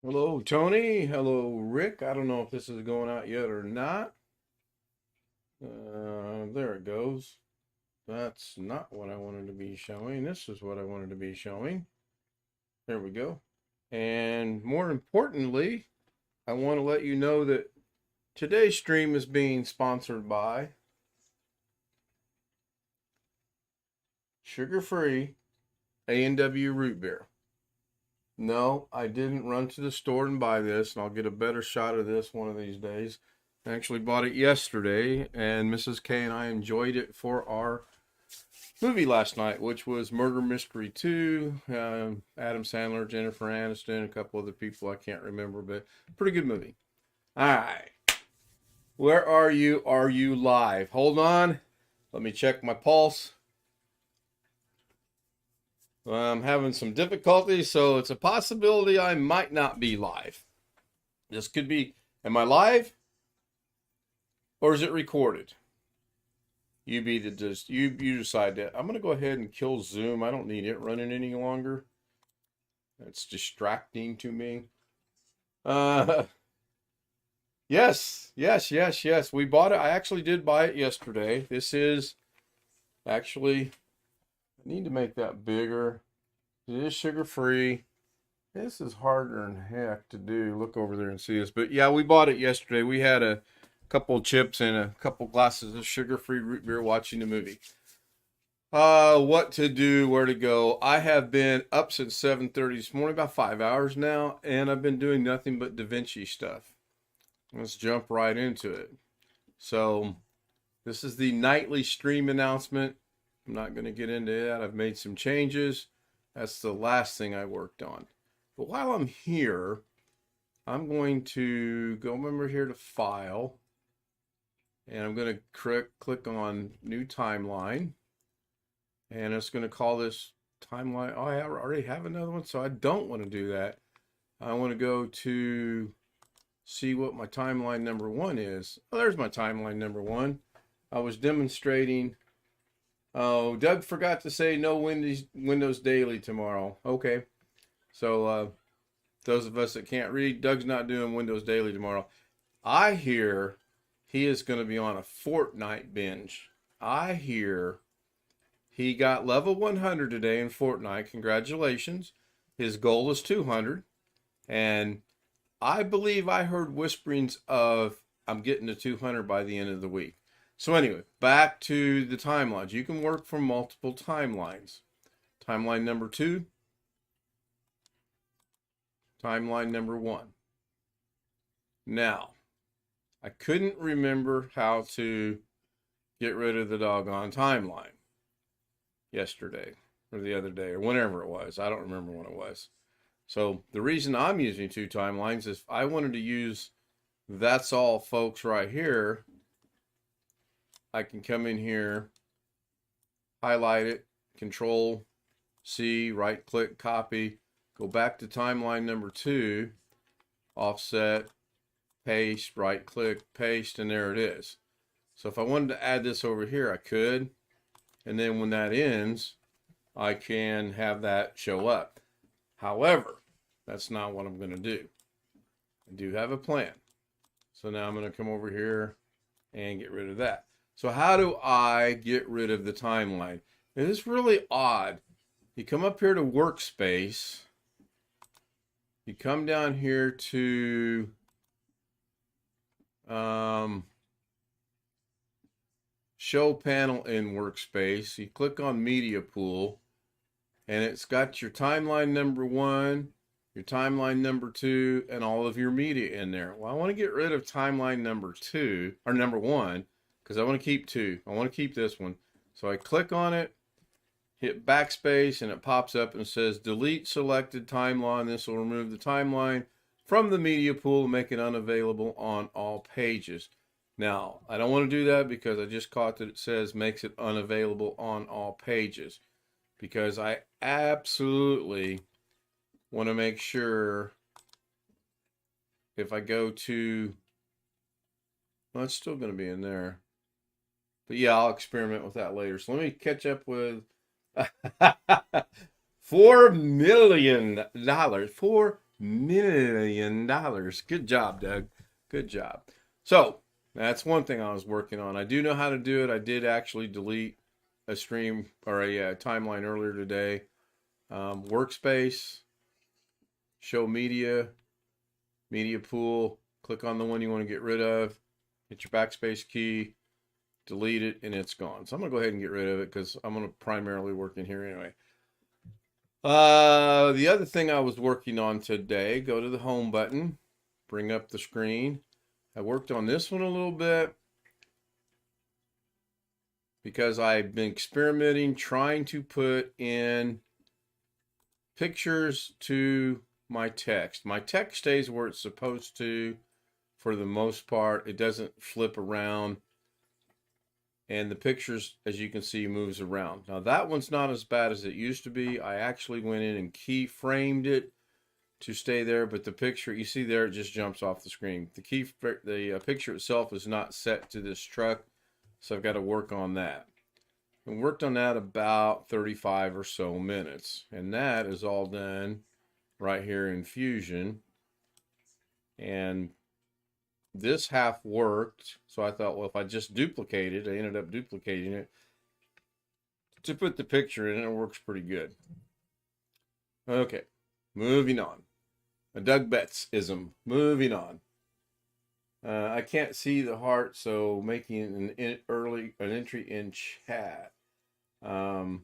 Hello, Tony. Hello, Rick. I don't know if this is going out yet or not. There it goes. That's not what I wanted to be showing. This is what I wanted to be showing. There we go. And more importantly, I want to let you know that today's stream is being sponsored by sugar-free A&W root beer. No, I didn't run to the store and buy this, and I'll get a better shot of this one of these days. I actually bought it yesterday, and Mrs. K and I enjoyed it for our movie last night, which was Murder Mystery 2. Adam Sandler, Jennifer Aniston, a couple other people I can't remember, but pretty good movie. All right. Where are you? Are you live? Hold on. Let me check my pulse. I'm having some difficulty, so it's a possibility I might not be live. This could be, am I live? Or is it recorded? You be the just you decide that. I'm gonna go ahead and kill Zoom. I don't need it running any longer. It's distracting to me. Uh yes. We bought it. I actually did buy it yesterday. This is actually, I need to make that bigger. It is sugar free. This is harder than heck to do. Look over there and see this. But yeah, we bought it yesterday. We had a couple of chips and a couple glasses of sugar-free root beer watching the movie. What to do, where to go. I have been up since 7:30 this morning, about 5 hours now, and I've been doing nothing but Davinci stuff. Let's jump right into it. So, this is the nightly stream announcement. I'm not going to get into that. I've made some changes. That's the last thing I worked on. But while I'm here, I'm going to go over here to File, and I'm going to click on New Timeline, and it's going to call this Timeline. Oh, I already have another one, so I don't want to do that. I want to go to see what my timeline number 1 is. Oh, there's my timeline number 1. I was demonstrating. Oh, Doug forgot to say no Windows Daily tomorrow. Okay. So, those of us that can't read, Doug's not doing Windows Daily tomorrow. I hear he is going to be on a Fortnite binge. I hear he got level 100 today in Fortnite. Congratulations. His goal is 200. And I believe I heard whisperings of, I'm getting to 200 by the end of the week. So anyway, back to the timelines. You can work from multiple timelines. Timeline number 2. Timeline number 1. Now, I couldn't remember how to get rid of the doggone timeline yesterday or the other day or whenever it was. I don't remember when it was. So the reason I'm using 2 timelines is I wanted to use that's all folks right here. I can come in here, highlight it, Control C, right click, copy, go back to timeline number 2, offset, paste, right click, paste, and there it is. So if I wanted to add this over here, I could. And then when that ends, I can have that show up. However, that's not what I'm going to do. I do have a plan. So now I'm going to come over here and get rid of that. So how do I get rid of the timeline? It is really odd. You come up here to Workspace. You come down here to Show Panel in Workspace. You click on Media Pool, and it's got your timeline number 1, your timeline number 2, and all of your media in there. Well, I want to get rid of timeline number 2, or number 1, because I want to keep 2. I want to keep this one. So I click on it, hit backspace, and it pops up and says delete selected timeline. This will remove the timeline from the media pool and make it unavailable on all pages. Now, I don't want to do that because I just caught that it says makes it unavailable on all pages, because I absolutely want to make sure if I go to, well, it's still going to be in there. But yeah, I'll experiment with that later. So let me catch up with $4 million. $4 million. Good job, Doug. Good job. So that's one thing I was working on. I do know how to do it. I did actually delete a stream or a timeline earlier today. Workspace, show media, media pool. Click on the one you want to get rid of. Hit your backspace key, delete it, and it's gone. So I'm going to go ahead and get rid of it because I'm going to primarily work in here anyway. The other thing I was working on today, go to the home button, bring up the screen. I worked on this one a little bit because I've been experimenting, trying to put in pictures to my text. My text stays where it's supposed to for the most part. It doesn't flip around. And the pictures, as you can see, moves around. Now that one's not as bad as it used to be. I actually went in and keyframed it to stay there, but the picture you see there, it just jumps off the screen. The picture itself is not set to this truck, so I've got to work on that. And worked on that about 35 or so minutes, and that is all done right here in Fusion. And this half worked, so I thought, well, if I just duplicate it, I ended up duplicating it to put the picture in, and it works pretty good. Okay, moving on. A Doug Betts-ism. Moving on. I can't see the heart, so making an entry in chat. Not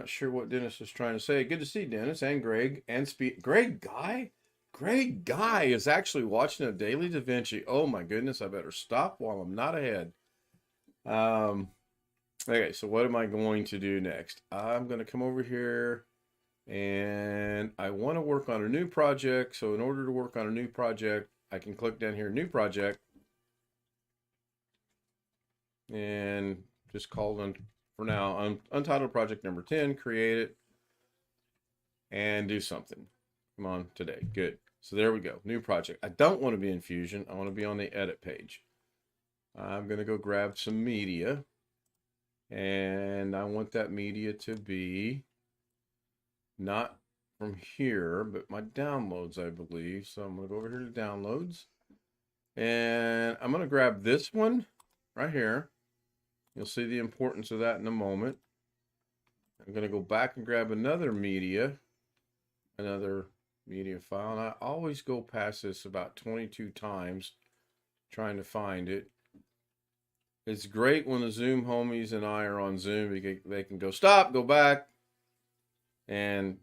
sure what Dennis is trying to say. Good to see Dennis and Greg and Greg Guy. Greg Guy is actually watching a daily Davinci. Oh my goodness, I better stop while I'm not ahead. Okay, so what am I going to do next? I'm going to come over here and I want to work on a new project. So in order to work on a new project, I can click down here, new project, and just call them for now, untitled project number 10, create it and do something. Come on, today. Good. So there we go. New project. I don't want to be in Fusion. I want to be on the edit page. I'm going to go grab some media. And I want that media to be not from here, but my downloads, I believe. So I'm going to go over here to downloads. And I'm going to grab this one right here. You'll see the importance of that in a moment. I'm going to go back and grab another media file, and I always go past this about 22 times trying to find it. It's great when the Zoom homies and I are on Zoom because they can go stop, go back, and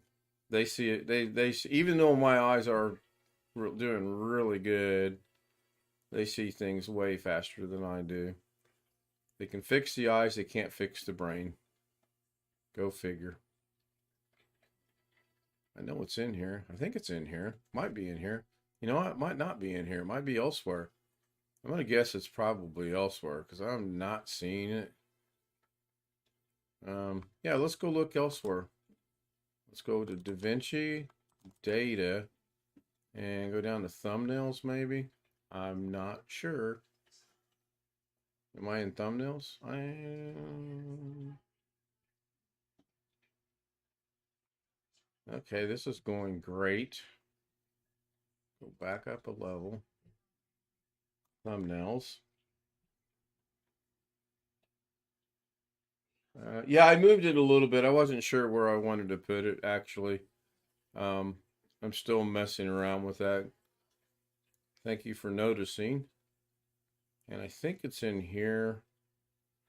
they see it. They see, even though my eyes are doing really good, they see things way faster than I do. They can fix the eyes, they can't fix the brain. Go figure. I know it's in here. I think it's in here. Might be in here. You know what? It might not be in here. It might be elsewhere. I'm going to guess it's probably elsewhere because I'm not seeing it. Yeah, let's go look elsewhere. Let's go to Davinci, Data, and go down to Thumbnails maybe. I'm not sure. Am I in Thumbnails? Okay, this is going great. Go back up a level. Thumbnails. Yeah, I moved it a little bit. I wasn't sure where I wanted to put it, actually. I'm still messing around with that. Thank you for noticing. And I think it's in here,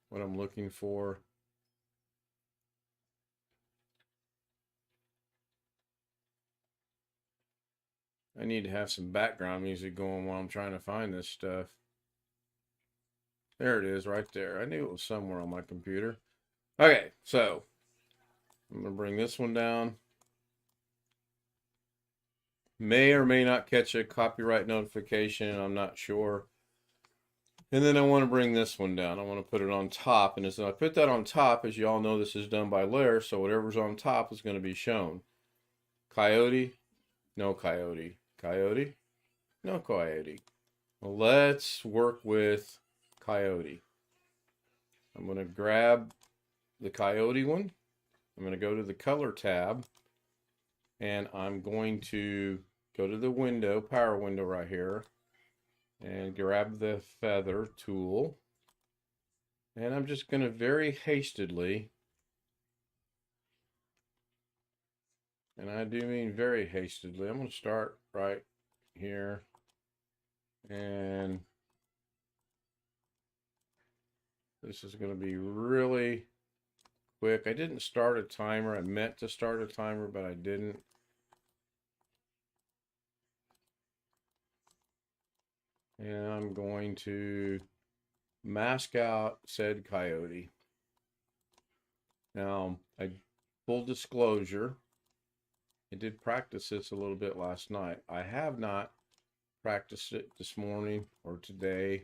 what I'm looking for. I need to have some background music going while I'm trying to find this stuff. There it is right there. I knew it was somewhere on my computer. Okay, so I'm going to bring this one down. May or may not catch a copyright notification. I'm not sure. And then I want to bring this one down. I want to put it on top. And as I put that on top, as you all know, this is done by layer. So whatever's on top is going to be shown. Coyote. No coyote. Coyote. No coyote. Well, let's work with coyote. I'm going to grab the coyote one. I'm going to go to the color tab. and I'm going to go to the window, power window right here, and grab the feather tool. And I'm just going to very hastily, and I do mean very hastily, I'm going to start right here. And this is going to be really quick. I didn't start a timer. I meant to start a timer, but I didn't. And I'm going to mask out said coyote. Now, full disclosure, I did practice this a little bit last night. I have not practiced it this morning or today,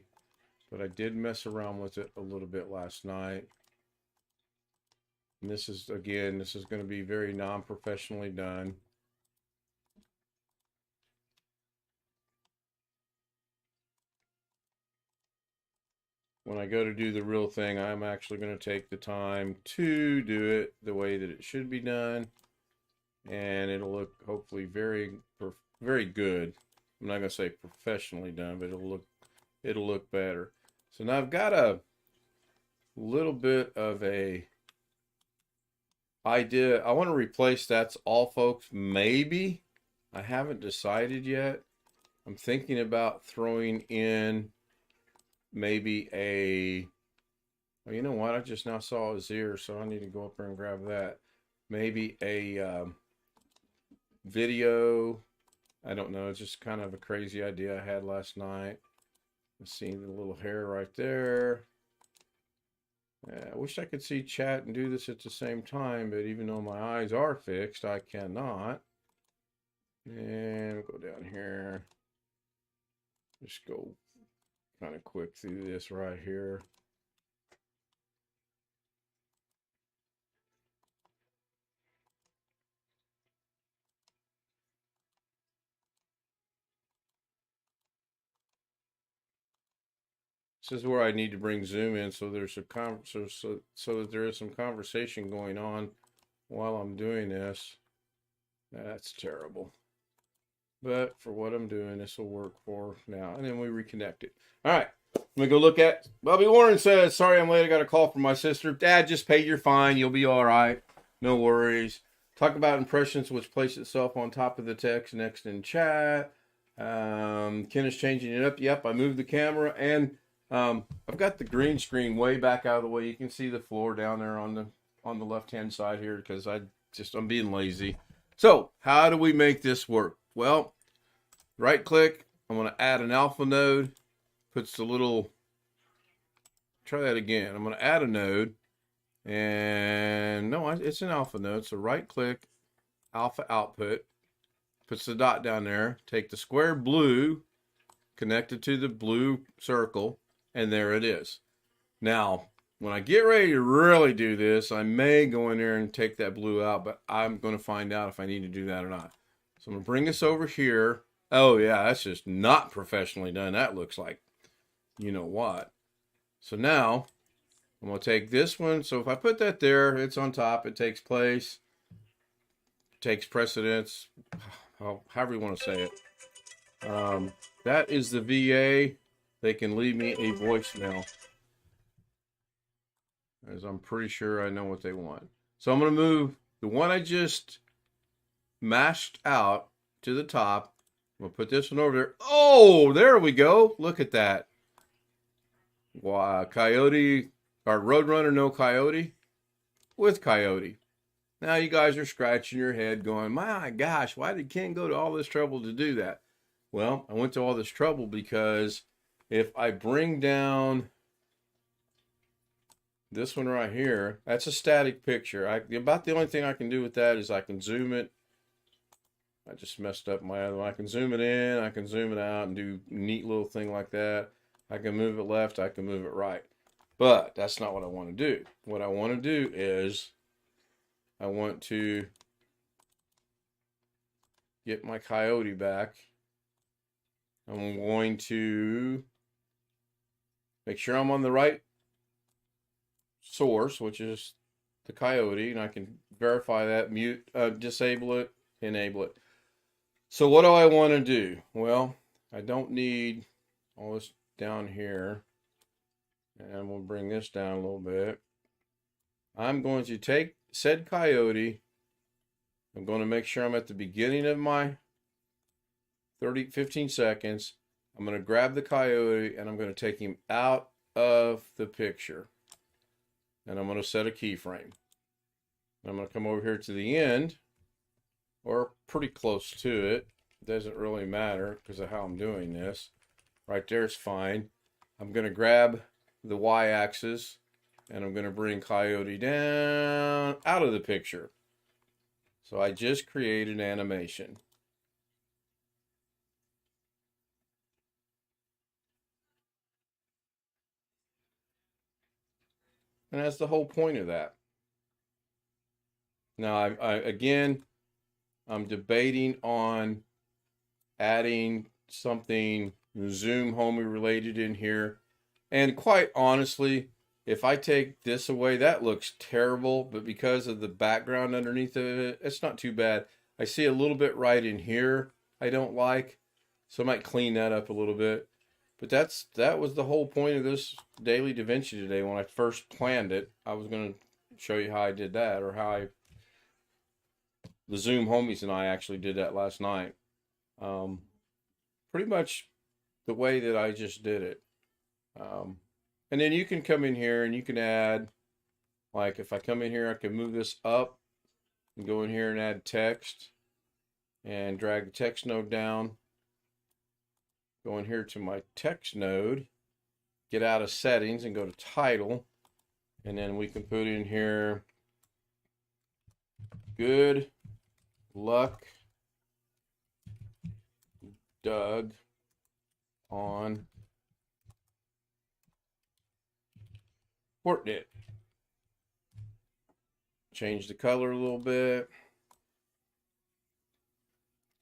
but I did mess around with it a little bit last night. And this is, again, this is going to be very non-professionally done. When I go to do the real thing, I'm actually going to take the time to do it the way that it should be done. And it'll look hopefully very, very good. I'm not going to say professionally done, but it'll look better. So now I've got a little bit of a idea. I want to replace That's All, folks. Maybe. I haven't decided yet. I'm thinking about throwing in maybe a, well, you know what? I just now saw his ear, so I need to go up there and grab that. Maybe a video. I don't know. It's just kind of a crazy idea I had last night. Seeing the little hair right there. I wish I could see chat and do this at the same time, but even though my eyes are fixed, I cannot. And we'll go down here. Just go kind of quick through this right here. This is where I need to bring zoom in so there's a so that there is some conversation going on while I'm doing this. That's terrible. But for what I'm doing, this will work for now. And then we reconnect it. All right. Let me go look at. Bobby Warren says, sorry I'm late. I got a call from my sister. Dad, just pay your fine. You'll be all right. No worries. Talk about impressions, which place itself on top of the text next in chat. Ken is changing it up. Yep, I moved the camera. And I've got the green screen way back out of the way. You can see the floor down there on the left-hand side here because I'm being lazy. So how do we make this work? Well, right click. I'm going to add an alpha node. Puts the little, try that again. I'm going to add a node. And no, it's an alpha node. So right click, alpha output. Puts the dot down there. Take the square blue, connect it to the blue circle. And there it is. Now, when I get ready to really do this, I may go in there and take that blue out, but I'm going to find out if I need to do that or not. So I'm going to bring this over here. Oh, yeah, that's just not professionally done. That looks like you know what. So now I'm going to take this one. So if I put that there, it's on top. It takes place, takes precedence, however you want to say it. That is the VA. They can leave me a voicemail, as I'm pretty sure I know what they want. So I'm going to move the one I just mashed out to the top. I'm going to put this one over there. Oh, there we go. Look at that. Wow, Coyote, or Roadrunner, no Coyote, with Coyote. Now you guys are scratching your head going, my gosh, why did Ken go to all this trouble to do that? Well, I went to all this trouble because if I bring down this one right here, that's a static picture. About the only thing I can do with that is I can zoom it. I just messed up my other one. I can zoom it in, I can zoom it out and do a neat little thing like that. I can move it left, I can move it right. But that's not what I want to do. What I want to do is I want to get my Coyote back. I'm going to make sure I'm on the right source, which is the Coyote, and I can verify that, disable it, enable it. So what do I want to do? Well, I don't need all this down here. And we'll bring this down a little bit. I'm going to take said coyote. I'm going to make sure I'm at the beginning of my 15 seconds. I'm going to grab the coyote and I'm going to take him out of the picture. And I'm going to set a keyframe. I'm going to come over here to the end, or pretty close to it. It doesn't really matter because of how I'm doing this. Right there is fine. I'm going to grab the y-axis and I'm going to bring coyote down out of the picture. So I just created an animation. And that's the whole point of that. Now, again, I'm debating on adding something Zoom homie related in here. And quite honestly, if I take this away, that looks terrible. But because of the background underneath of it, it's not too bad. I see a little bit right in here I don't like. So I might clean that up a little bit. But that was the whole point of this Daily Davinci today. When I first planned it, I was going to show you how I did that, or how the Zoom homies and I actually did that last night. Pretty much the way that I just did it. And then you can come in here and you can add, like if I come in here, I can move this up and go in here and add text and drag the text node down. Go in here to my text node, get out of settings and go to title. And then we can put in here, good luck, Doug, on Fortnite. Change the color a little bit.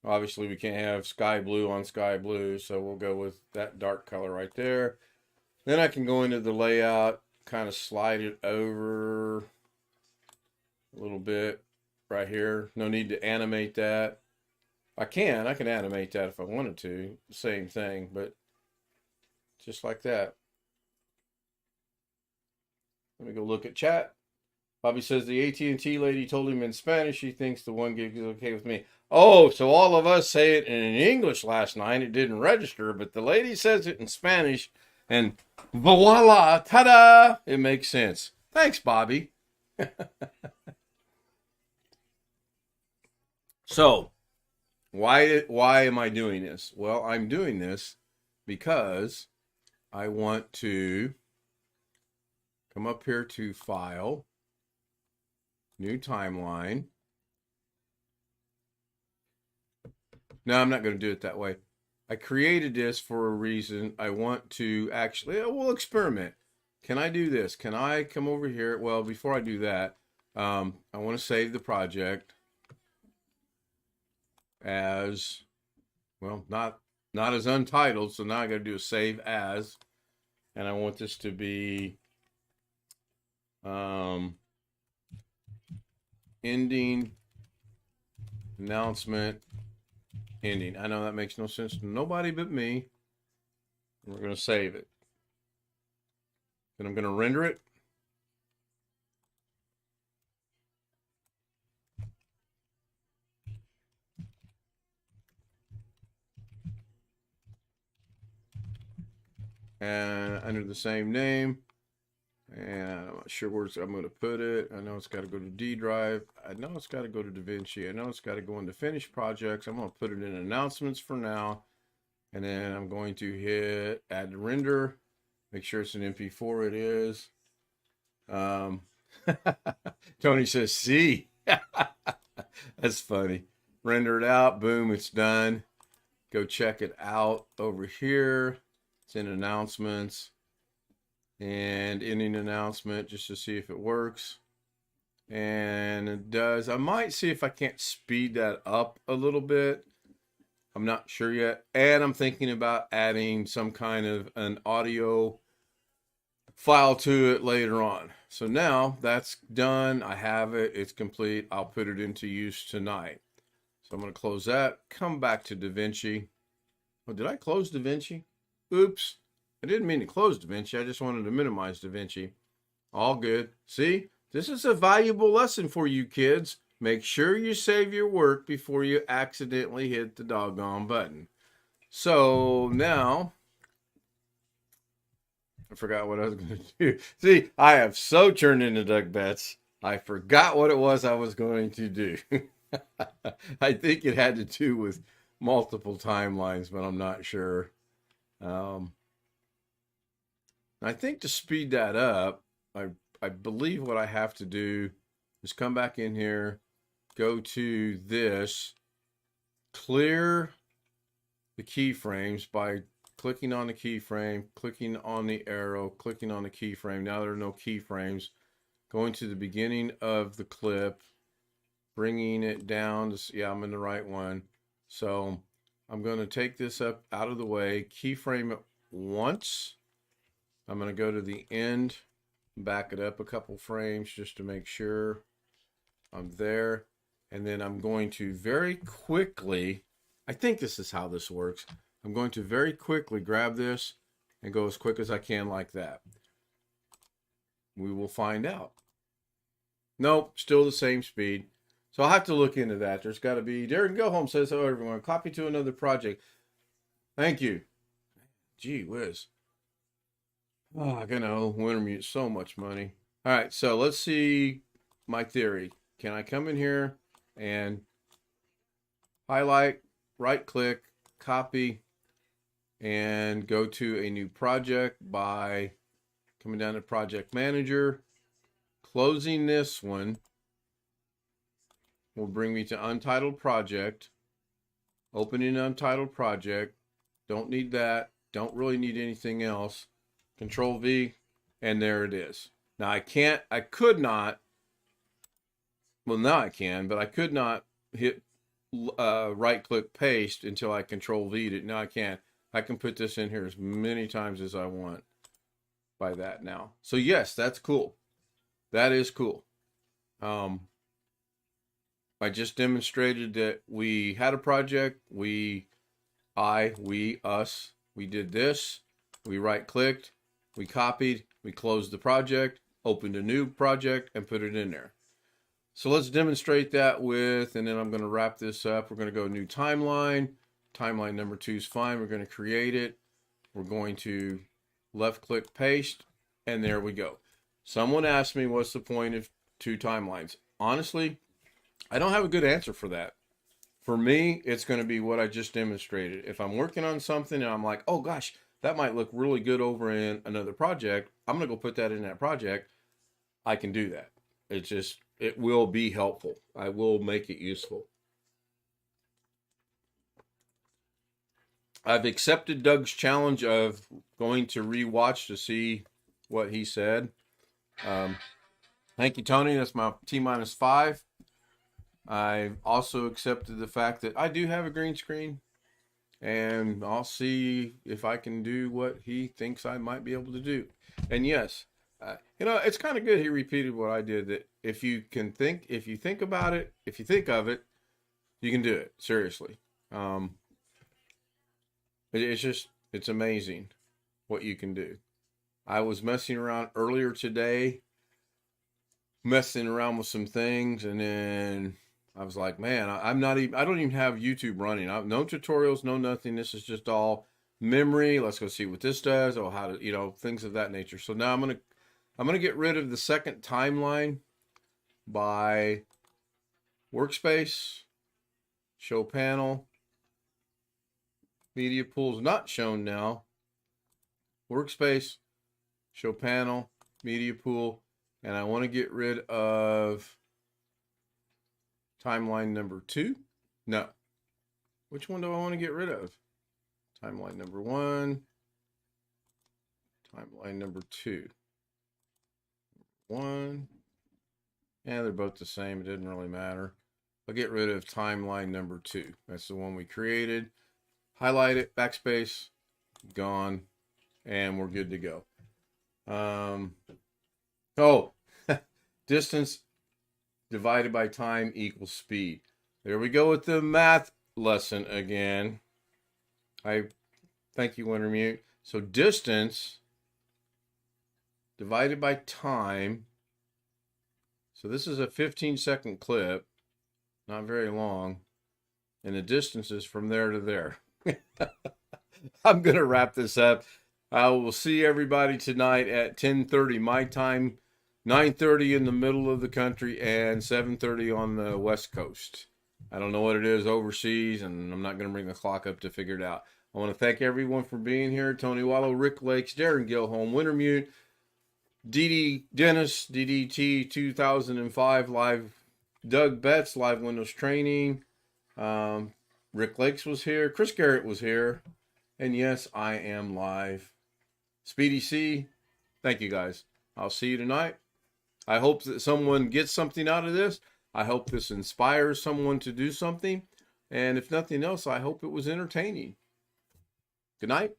Obviously, we can't have sky blue on sky blue, so we'll go with that dark color right there. Then I can go into the layout, kind of slide it over a little bit right here. No need to animate that. I can animate that if I wanted to. Same thing, but just like that. Let me go look at chat. Bobby says the AT&T lady told him in Spanish she thinks the 1 gig is okay with me. Oh, so all of us say it in English last night. It didn't register, but the lady says it in Spanish, and voila, ta-da! It makes sense. Thanks, Bobby. So, why am I doing this? Well, I'm doing this because I want to come up here to File, New Timeline. No, I'm not going to do it that way. I created this for a reason. I want to actually, we'll experiment. Can I do this? Can I come over here? Well, before I do that, I want to save the project as, well, not as untitled. So now I got to do a save as, and I want this to be ending announcement ending. I know that makes no sense to nobody but me. We're going to save it. Then I'm going to render it. And under the same name. And I'm not sure where I'm going to put it. I know it's got to go to D drive. I know it's got to go to Davinci. I know it's got to go into finished projects. I'm going to put it in announcements for now. And then I'm going to hit add to render. Make sure it's an MP4. It is. Tony says, see. That's funny. Render it out. Boom, it's done. Go check it out over here. It's in announcements. And ending announcement just to see if it works. And it does. I might see if I can't speed that up a little bit. I'm not sure yet. And I'm thinking about adding some kind of an audio file to it later on. So now that's done. I have it. It's complete. I'll put it into use tonight. So I'm going to close that, come back to Davinci. Oh, did I close Davinci? Oops. I didn't mean to close Davinci. I just wanted to minimize Davinci. All good. See, this is a valuable lesson for you kids. Make sure you save your work before you accidentally hit the doggone button. So now, I forgot what I was going to do. See, I have so turned into Doug Betts. I forgot what it was I was going to do. I think it had to do with multiple timelines, but I'm not sure. I think to speed that up, I believe what I have to do is come back in here, go to this, clear the keyframes by clicking on the keyframe, clicking on the arrow, clicking on the keyframe. Now there are no keyframes. Going to the beginning of the clip, bringing it down to, yeah, I'm in the right one. So I'm going to take this up out of the way, keyframe it once. I'm going to go to the end, back it up a couple frames just to make sure I'm there. And then I'm going to very quickly, I think this is how this works. I'm going to very quickly grab this and go as quick as I can like that. We will find out. Nope, still the same speed. So I'll have to look into that. There's got to be, Darren Go Home says, hello everyone, copy to another project. Thank you. Gee whiz. Oh, I know, Wintermute, so much money. All right, so let's see my theory. Can I come in here and highlight, right click, copy, and go to a new project by coming down to Project Manager, closing this one will bring me to Untitled Project, opening Untitled Project, don't need that, don't really need anything else. Control V, and there it is. Now I could not, well now I can, but I could not hit right click paste until I Control V'd it. Now I can. I can put this in here as many times as I want by that now. So yes, that's cool. That is cool. I just demonstrated that we had a project, us, we did this, we right clicked, we copied, we closed the project, opened a new project, and put it in there. So let's demonstrate that with, and then I'm going to wrap this up. We're going to go new timeline. Timeline number 2 is fine. We're going to create it. We're going to left click paste, and there we go. Someone asked me what's the point of 2 timelines. Honestly, I don't have a good answer for that. For me, it's going to be what I just demonstrated. If I'm working on something and I'm like, oh gosh, that might look really good over in another project, I'm going to go put that in that project. I can do that. It will be helpful. I will make it useful. I've accepted Doug's challenge of going to rewatch to see what he said. Thank you, Tony. That's my T-5. I've also accepted the fact that I do have a green screen, and I'll see if I can do what he thinks I might be able to do. And yes, it's kind of good he repeated what I did, that if you think about it, if you think of it, you can do it. Seriously. It's amazing what you can do. I was messing around earlier today, messing around with some things, and then I was like, man, I don't even have YouTube running. No tutorials, no nothing. This is just all memory. Let's go see what this does, or how to, things of that nature. So now I'm gonna get rid of the second timeline by workspace, show panel, media pools not shown now, workspace, show panel, media pool, and I want to get rid of timeline number 2. No. Which one do I want to get rid of? Timeline number 1. Timeline number 2. 1. Yeah, they're both the same. It didn't really matter. I'll get rid of timeline number 2. That's the one we created. Highlight it, backspace, gone, and we're good to go. Distance divided by time equals speed. There we go with the math lesson again. I thank you, Wintermute. So distance divided by time. So this is a 15-second clip, not very long. And the distance is from there to there. I'm going to wrap this up. I will see everybody tonight at 10:30 my time, 9:30 in the middle of the country, and 7:30 on the West Coast. I don't know what it is overseas, and I'm not going to bring the clock up to figure it out. I want to thank everyone for being here. Tony Wallow, Rick Lakes, Darren Gilholm, Wintermute, DD Dennis, DDT 2005 live, Doug Betts, live Windows training. Rick Lakes was here. Chris Garrett was here. And yes, I am live. Speedy C, thank you guys. I'll see you tonight. I hope that someone gets something out of this. I hope this inspires someone to do something. And if nothing else, I hope it was entertaining. Good night,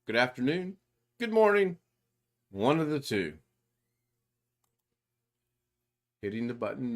good afternoon, good morning. One of the two. Hitting the button now.